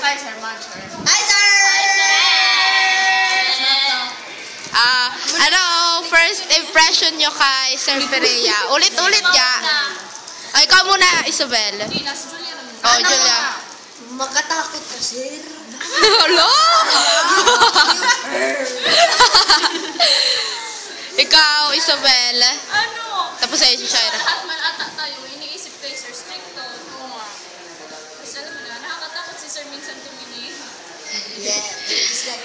kay Sir Mancher. Hi, sir! Ano, first impression nyo kay Sir Perea? Ulit-ulit ya. Ay, ikaw muna, Isabel. Hindi, nasa Julia naman. Oh, Julia. Makatakot ka, sir. Hello? Ikaw, Isabel. Ano? Tapos sa'yo si Shaira. Lahat man ata tayo, iniisip kay Sir Stricto. Oo nga. Kasi alam mo na, nakakatakot si Sir minsan tumingin. Yeah.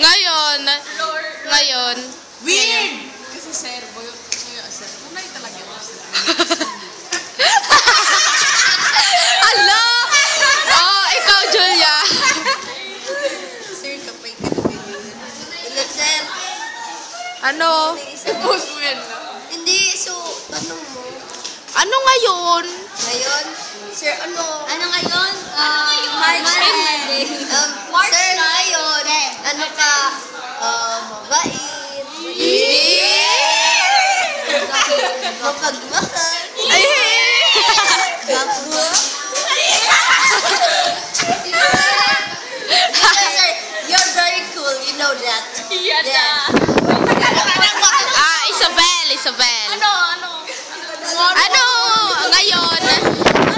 Ngayon, Weird! Kasi Sir, boyo, Sir. Umay talaga yun. Ala! Oh, ikaw, Julia. Sir, kapay ka na Hello, sir. Ano? Post mo yan na. Hindi, so, tanong mo. Ano ngayon? Ngayon? Sir, ano? Ano ngayon? March Monday. March sir, 9. ngayon, ano ka, mabait. Mapagmahal. Ay! Gwapo. Sir, you're very cool, you know that. Yan na. Isabel. Ano? Ano? Ngayon?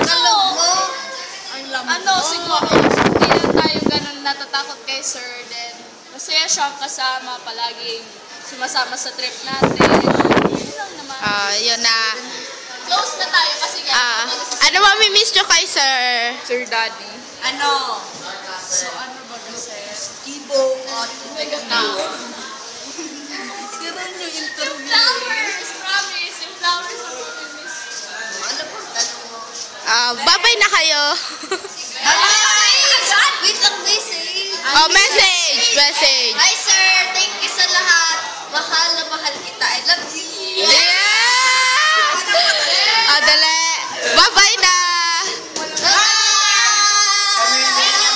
Kalog mo. Ano, siguro, hindi na tayo ganun natatakot kay Sir. Then, masaya siyang kasama, palaging sumasama sa trip natin. Yun lang naman. Yun na. Close na tayo kasi Ano mamimiss nyo kay Sir? Sir Daddy. Ano? So, ano ba kasi? Kibo. Teka na. Sira nyo interview. Flowers! Promise! Yung flowers ang mamimiss. Ano pang tanong mo? Babay na kayo. Wait lang, message. Message. Hi, sir. Thank you sa lahat. Mahal na mahal kita. I love